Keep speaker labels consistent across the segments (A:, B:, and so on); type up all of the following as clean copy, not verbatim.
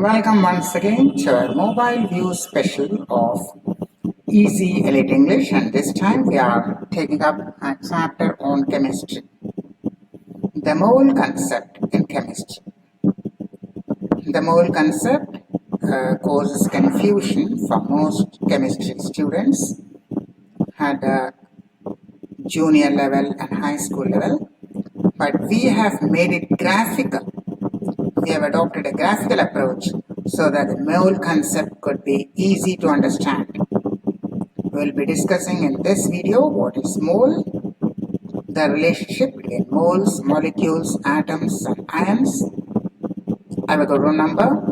A: Welcome once again to our mobile view special of Easy Elite English, and this time we are taking up a chapter on chemistry. The mole concept in chemistry. The mole concept causes confusion for most chemistry students at the junior level and high school level, but we have made it graphical. We have adopted a graphical approach so that the mole concept could be easy to understand. We will be discussing in this video what is mole, the relationship between moles, molecules, atoms and ions, Avogadro number,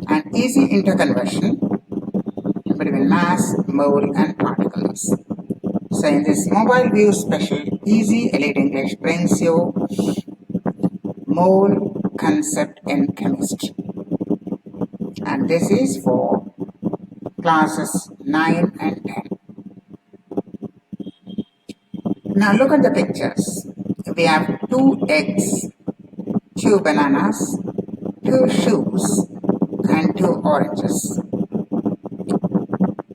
A: and easy interconversion between mass, mole and particles. So in this mobile view special, Easy Elite English brings you mole concept in chemistry, and this is for classes 9 and 10. Now look at the pictures. We have 2 eggs, 2 bananas, 2 shoes and 2 oranges.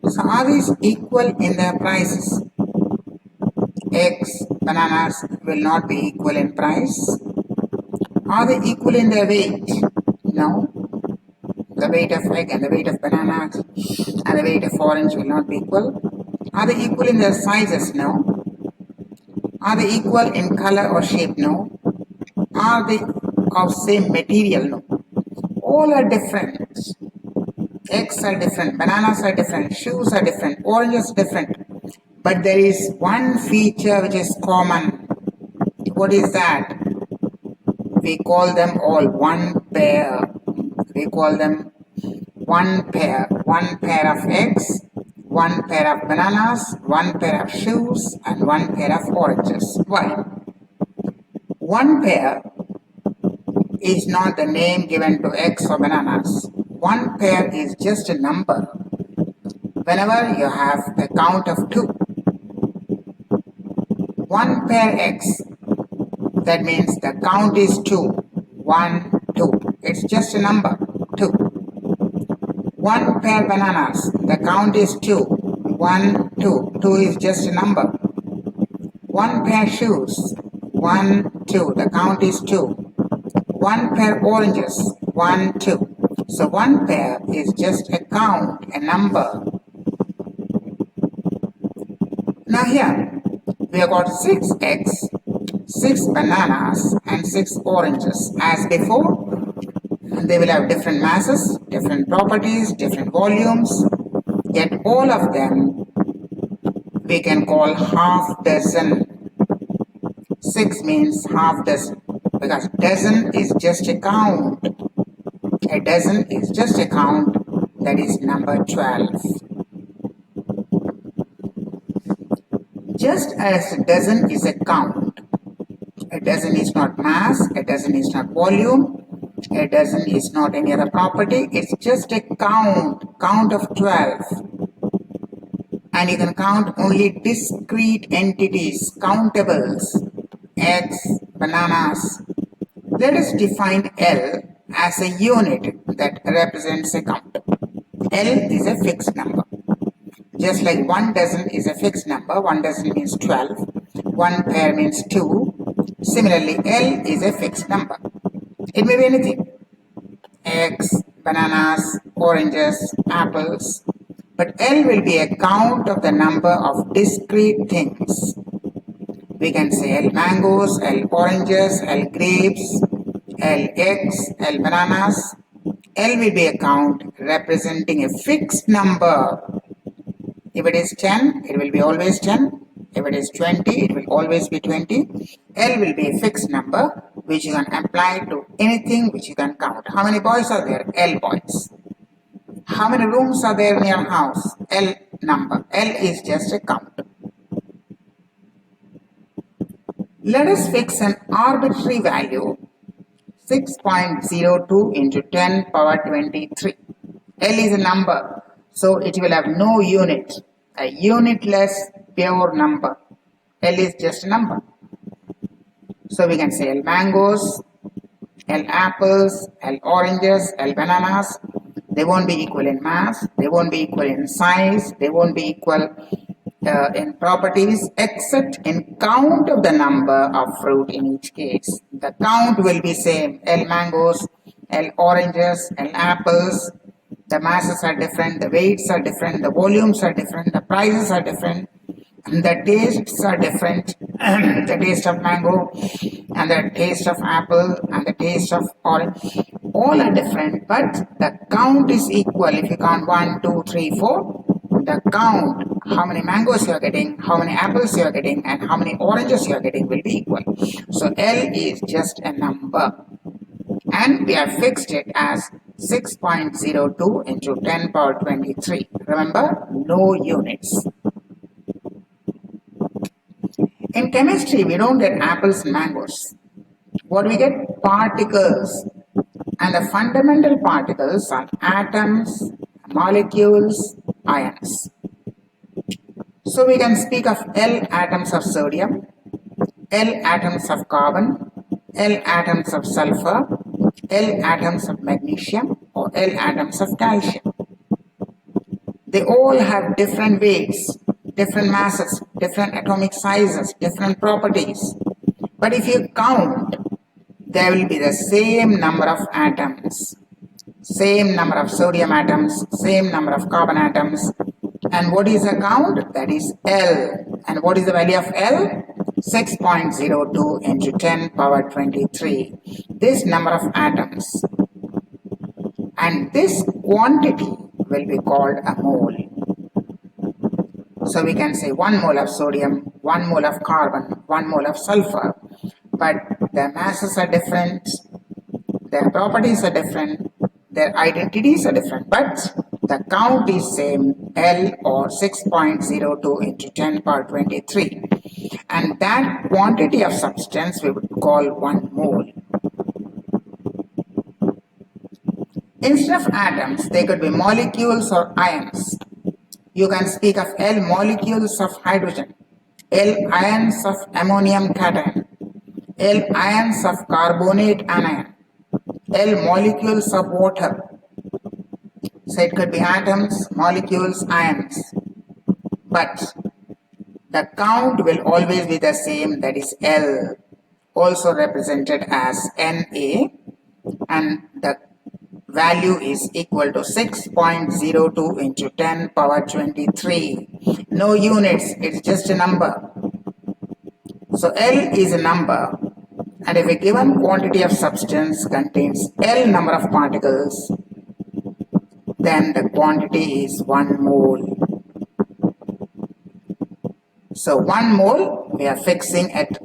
A: So are these equal in their prices? Eggs, bananas will not be equal in price. Are they equal in their weight? No. The weight of egg and the weight of banana and the weight of orange will not be equal. Are they equal in their sizes? No. Are they equal in color or shape? No. Are they of same material? No. All are different. Eggs are different, bananas are different, shoes are different, oranges are different. But there is one feature which is common. What is that? We call them all one pair. We call them one pair. One pair of eggs, one pair of bananas, one pair of shoes, and one pair of oranges. Why? One pair is not the name given to eggs or bananas. One pair is just a number. Whenever you have a count of 2, one pair eggs, that means the count is 2. 1, 2. It's just a number. 2. One pair bananas, the count is 2. 1, 2. 2 is just a number. One pair shoes. 1, 2. The count is 2. One pair oranges. 1, 2. So one pair is just a count, a number. Now here, we have got 6 eggs, 6 bananas and 6 oranges. As before, they will have different masses, different properties, different volumes, yet all of them we can call half dozen. 6 means half dozen, because dozen is just a count. A dozen is just a count, that is number 12. Just as a dozen is a count, a dozen is not mass, a dozen is not volume, a dozen is not any other property, it's just a count of 12. And you can count only discrete entities, countables, eggs, bananas. Let us define L as a unit that represents a count. L is a fixed number. Just like 1 dozen is a fixed number, 1 dozen means 12, 1 pair means 2. Similarly, L is a fixed number. It may be anything. Eggs, bananas, oranges, apples. But L will be a count of the number of discrete things. We can say L mangoes, L oranges, L grapes, L eggs, L bananas. L will be a count representing a fixed number. If it is 10, it will be always 10. If it is 20, it will always be 20. L will be a fixed number which you can apply to anything which you can count. How many boys are there? L boys. How many rooms are there in your house? L number. L is just a count. Let us fix an arbitrary value, 6.02 into 10 power 23. L is a number, so it will have no unit, a unitless pure number. L is just a number. So we can say L mangoes, L apples, L oranges, L bananas. They won't be equal in mass, they won't be equal in size, they won't be equal in properties, except in count of the number of fruit in each case. The count will be same. L mangoes, L oranges, L apples. The masses are different, the weights are different, the volumes are different, the prices are different, and the tastes are different. The taste of mango and the taste of apple and the taste of orange, all are different, but the count is equal. If you count 1, 2, 3, 4, the count, how many mangoes you are getting, how many apples you are getting, and how many oranges you are getting will be equal. So L is just a number, and we have fixed it as 6.02 into 10 power 23. Remember, no units. In chemistry, we don't get apples and mangoes. What we get? Particles. And the fundamental particles are atoms, molecules, ions. So we can speak of L atoms of sodium, L atoms of carbon, L atoms of sulfur, L atoms of magnesium, or L atoms of calcium. They all have different weights, different masses, different atomic sizes, different properties. But if you count, there will be the same number of atoms, same number of sodium atoms, same number of carbon atoms. And what is the count? That is L. And what is the value of L? 6.02 into 10 power 23. This number of atoms. And this quantity will be called a mole. So we can say 1 mole of sodium, 1 mole of carbon, 1 mole of sulfur. But their masses are different, their properties are different, their identities are different, but the count is same, L, or 6.02 into 10 power 23. And that quantity of substance we would call 1 mole. Instead of atoms, they could be molecules or ions. You can speak of L molecules of hydrogen, L ions of ammonium cation, L ions of carbonate anion, L molecules of water. So it could be atoms, molecules, ions. But the count will always be the same, that is L, also represented as Na, and the value is equal to 6.02 into 10 power 23. No units, it's just a number. So L is a number, and if a given quantity of substance contains L number of particles, then the quantity is 1 mole. So 1 mole, we are fixing at,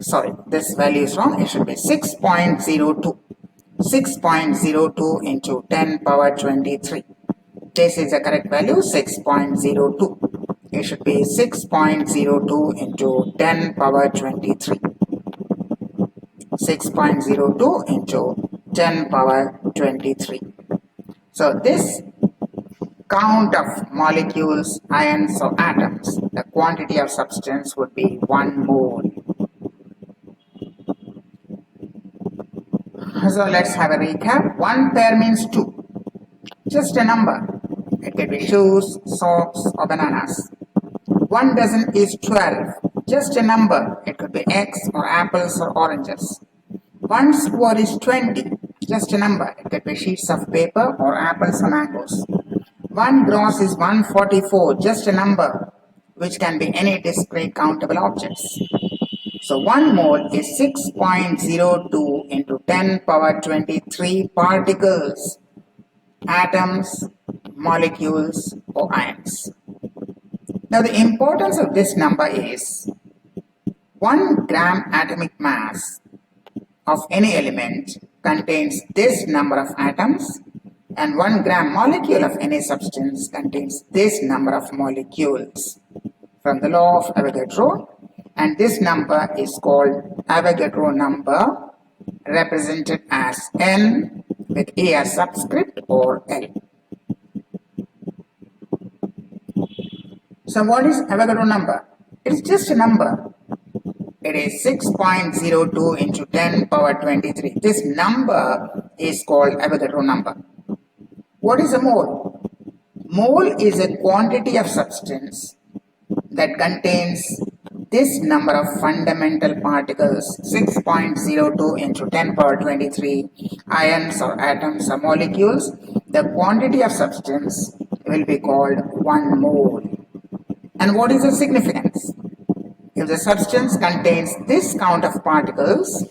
A: this value is wrong, it should be 6.02. 6.02 into 10 power 23. This is the correct value, 6.02. It should be 6.02 into 10 power 23. 6.02 into 10 power 23. So this count of molecules, ions or atoms, the quantity of substance would be 1 mole. So let's have a recap. 1 pair means 2. Just a number. It can be shoes, socks or bananas. 1 dozen is 12. Just a number. It could be eggs or apples or oranges. 1 square is 20. Just a number. It could be sheets of paper or apples or mangoes. 1 gross is 144. Just a number, which can be any discrete countable objects. So 1 mole is 6.02 into 10 power 23 particles, atoms, molecules or ions. Now the importance of this number is 1 gram atomic mass of any element contains this number of atoms, and 1 gram molecule of any substance contains this number of molecules from the law of Avogadro. And this number is called Avogadro number, represented as N with A as subscript or L. So what is Avogadro number? It is just a number. It is 6.02 into 10 power 23. This number is called Avogadro number. What is a mole? Mole is a quantity of substance that contains this number of fundamental particles, 6.02 into 10 power 23 ions or atoms or molecules. The quantity of substance will be called 1 mole. And what is the significance? If the substance contains this count of particles,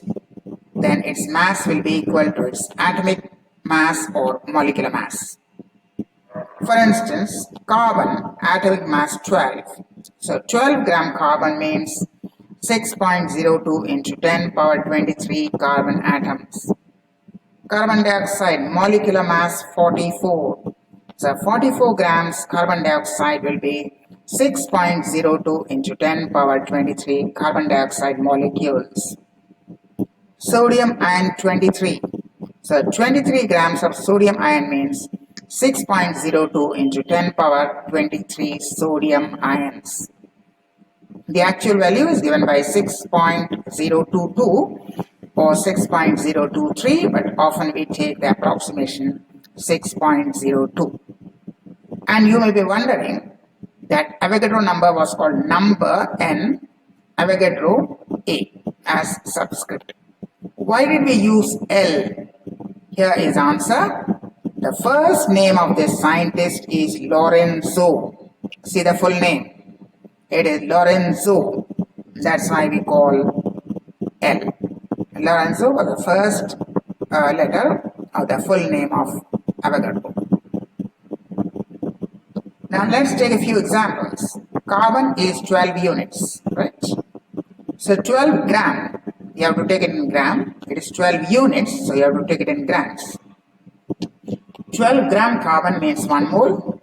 A: then its mass will be equal to its atomic mass or molecular mass. For instance, carbon, atomic mass 12. So 12 gram carbon means 6.02 into 10 power 23 carbon atoms. Carbon dioxide, molecular mass 44. So 44 grams carbon dioxide will be 6.02 into 10 power 23 carbon dioxide molecules. Sodium ion 23. So 23 grams of sodium ion means 6.02 into 10 power 23 sodium ions. The actual value is given by 6.022 or 6.023, but often we take the approximation 6.02. And you may be wondering that Avogadro number was called number N, Avogadro A as subscript. Why did we use L? Here is answer. The first name of this scientist is Lorenzo. See the full name. It is Lorenzo. That's why we call L. Lorenzo was the first letter of the full name of Avogadro. Now let's take a few examples. Carbon is 12 units, right? So 12 gram, you have to take it in gram. It is 12 units, so you have to take it in grams. 12 gram carbon means 1 mole.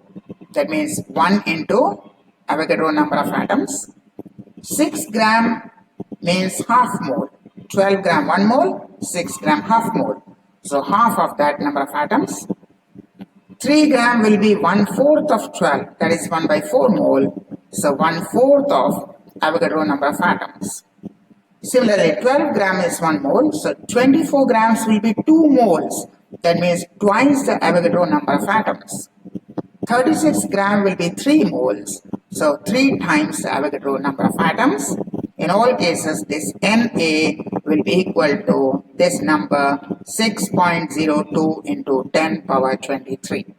A: That means 1 into Avogadro number of atoms. 6 gram means half mole. 12 gram 1 mole, 6 gram half mole. So half of that number of atoms. 3 gram will be 1/4 of 12, that is 1/4 mole. So 1/4 of Avogadro number of atoms. Similarly, 12 gram is 1 mole, so 24 grams will be 2 moles. That means twice the Avogadro number of atoms. 36 gram will be 3 moles, so 3 times the Avogadro number of atoms. In all cases, this Na will be equal to this number 6.02 into 10 power 23.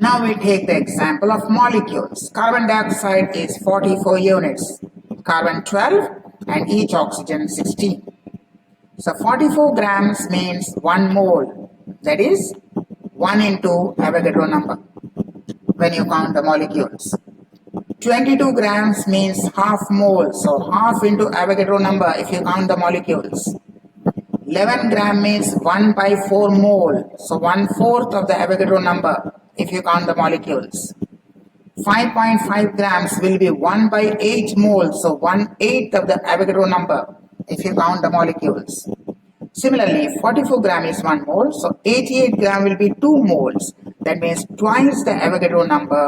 A: Now we take the example of molecules. Carbon dioxide is 44 units, carbon 12 and each oxygen 16. So 44 grams means 1 mole, that is 1 into Avogadro number when you count the molecules. 22 grams means half mole, so half into Avogadro number if you count the molecules. 11 gram means 1/4 mole, so 1/4 of the Avogadro number if you count the molecules. 5.5 grams will be 1/8 mole, so 1/8 of the Avogadro number if you count the molecules. Similarly, 44 gram is 1 mole, so 88 gram will be 2 moles. That means twice the Avogadro number.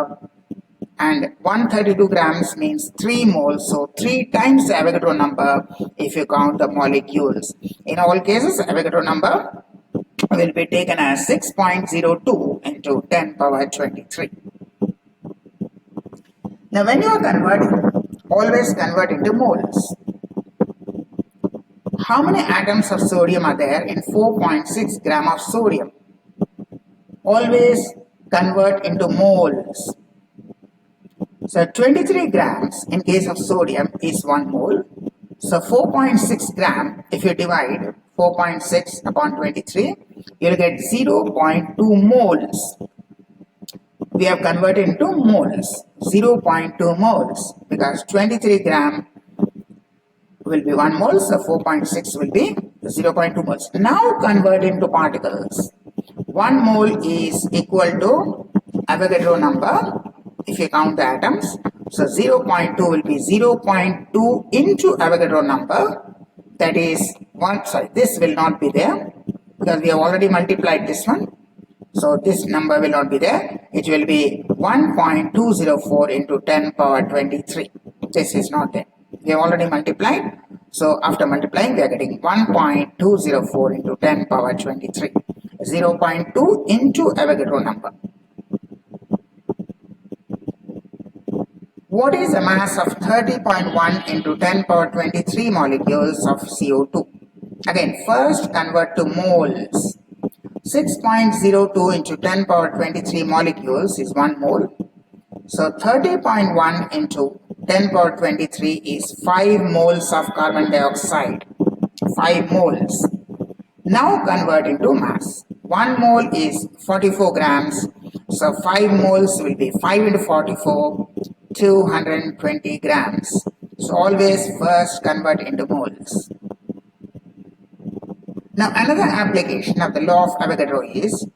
A: And 132 grams means 3 moles, so 3 times the Avogadro number if you count the molecules. In all cases, Avogadro number will be taken as 6.02 into 10 power 23. Now when you are converting, always convert into moles. How many atoms of sodium are there in 4.6 gram of sodium? Always convert into moles. So 23 grams in case of sodium is 1 mole. So 4.6 gram, if you divide 4.6 upon 23, you will get 0.2 moles. We have converted into moles, 0.2 moles, because 23 gram will be 1 mole, so 4.6 will be 0.2 moles. Now convert into particles. 1 mole is equal to Avogadro number if you count the atoms. So 0.2 will be 0.2 into Avogadro number, that is this will not be there because we have already multiplied this one. So this number will not be there. It will be 1.204 into 10 power 23. This is not there. We have already multiplied. So after multiplying, we are getting 1.204 into 10 power 23. 0.2 into Avogadro number. What is the mass of 30.1 into 10 power 23 molecules of CO2? Again, first convert to moles. 6.02 into 10 power 23 molecules is 1 mole. So 30.1 into 10 power 23 is 5 moles of carbon dioxide. 5 moles. Now convert into mass. 1 mole is 44 grams. So 5 moles will be 5 into 44, 220 grams. So always first convert into moles. Now another application of the law of Avogadro is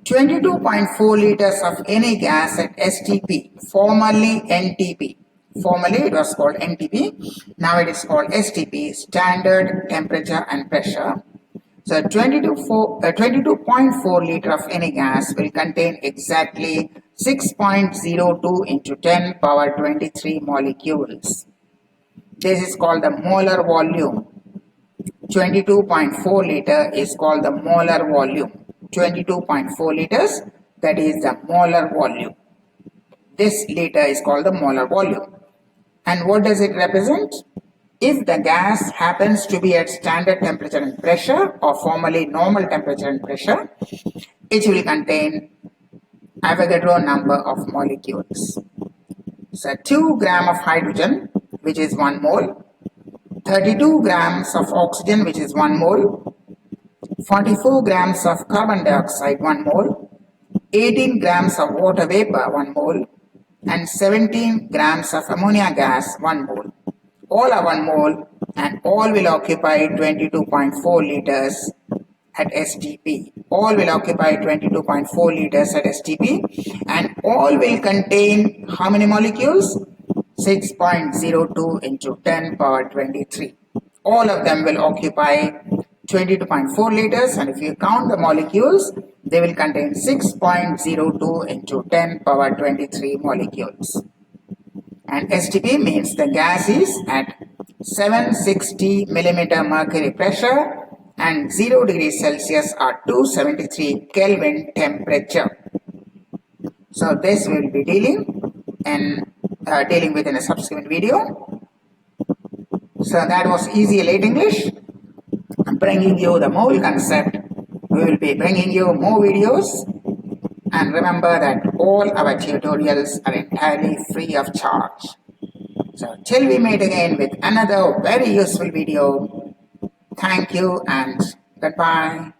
A: 22.4 liters of any gas at STP, formerly NTP. Formerly it was called NTP, now it is called STP, standard temperature and pressure. So 22.4 liter of any gas will contain exactly 6.02 into 10 power 23 molecules. This is called the molar volume. 22.4 liter is called the molar volume. 22.4 liters, that is the molar volume. This liter is called the molar volume. And what does it represent? If the gas happens to be at standard temperature and pressure, or formerly normal temperature and pressure, it will contain Avogadro number of molecules. So 2 grams of hydrogen, which is 1 mole, 32 grams of oxygen, which is 1 mole, 44 grams of carbon dioxide, 1 mole, 18 grams of water vapor, 1 mole, and 17 grams of ammonia gas, 1 mole. All are 1 mole and all will occupy 22.4 liters at STP. All will occupy 22.4 liters at STP and all will contain how many molecules? 6.02 into 10 power 23. All of them will occupy 22.4 liters, and if you count the molecules, they will contain 6.02 into 10 power 23 molecules. And STP means the gas is at 760 millimeter mercury pressure and 0 degrees Celsius or 273 Kelvin temperature. So this will be dealing with in a subsequent video. So that was easy late English. I'm bringing you the mole concept. We will be bringing you more videos, and remember that all our tutorials are entirely free of charge. So till we meet again with another very useful video, thank you and goodbye.